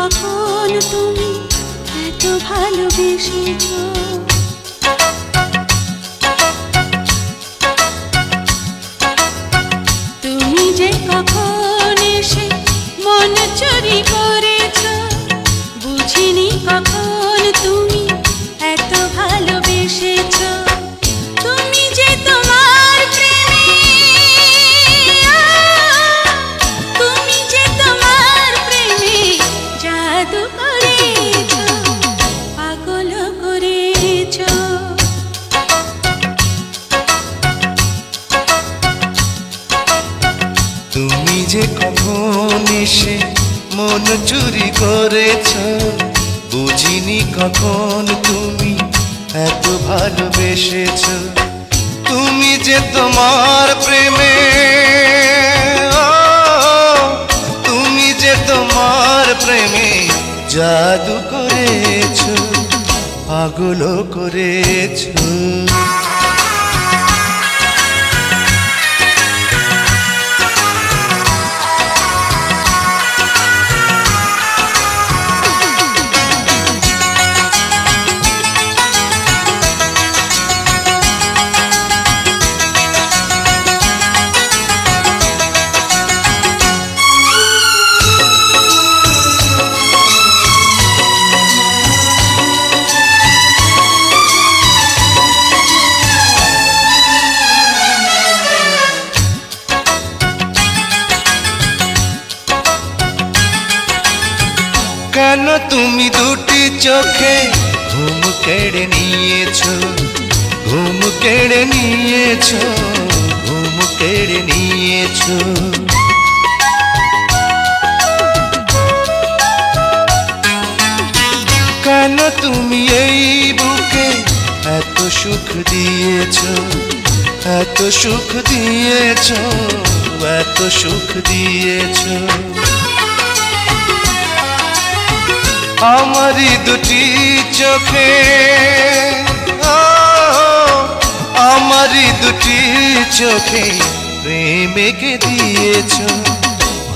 কখন তুমি এত ভালোবেসেছো। তুমি যে কখন এসে মন চুরি করেছো, বুঝিনি কখন তুমি এত ভালোবেসেছো। তুমি যে তোমার প্রেমে, তুমি যে তোমার প্রেমে জাদু করেছো, পাগল করেছো। তুমি যে কখন এসে মন চুরি করেছো, বুঝিনি কখন তুমি এত ভালোবেসেছো। তুমি যে তোমার প্রেমে, তুমি যে তোমার প্রেমে জাদু করেছো, পাগল করেছো। কেন তুমি দুটি চোখে ঘুম কেড়ে নিয়েছো, ঘুম কেড়ে নিয়েছো, ঘুম কেড়ে নিয়েছো। কেন তুমি এই বুকে এত সুখ দিয়েছো, এত সুখ দিয়েছো, এত সুখ দিয়েছো। আমারি দুটি চোখে, আমারি দুটি চোখে প্রেমকে দিয়েছো,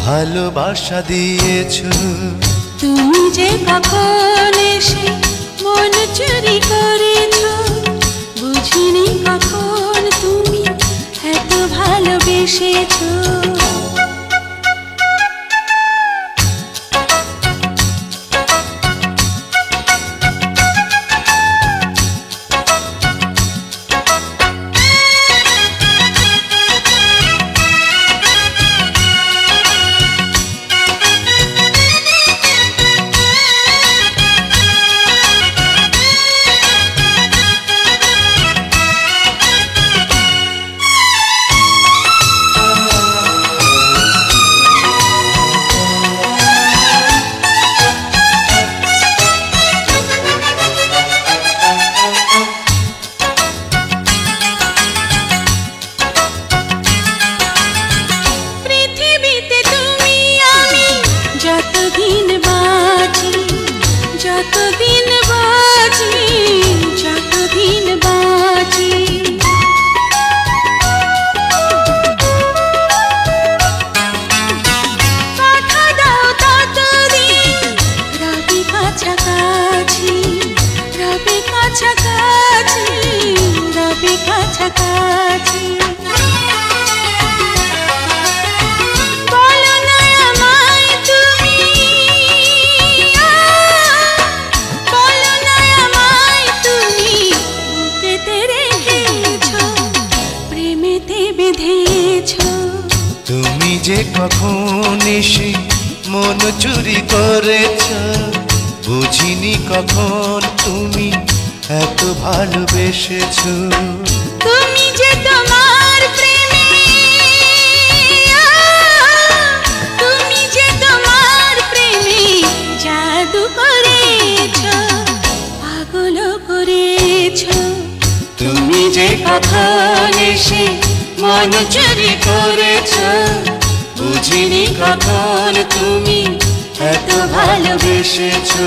ভালোবাসা দিয়েছো। তুমি যে কখন এসে মন চুরি করেছো, বুঝিনি কখন তুমি এত ভালোবেসেছো। যতদিন বাঁচি, যতদিন বাঁচি, যতদিন বাঁচি, কথা দাও ততদিন রবি কাছাকাছি, রবি কাছাকাছি, রবি কাছাকাছি। তুমি যে কখন এসে মন চুরি করেছো, বুঝিনি কখন তুমি এত ভালোবেসেছো। তুমি যে তোমার প্রেমে, তুমি যে তোমার প্রেমে জাদু করেছো, পাগল করেছো। তুমি যে কখন এসে মন চুরি করেছো, বুঝিনি কখন তুমি এত ভালোবেসেছো।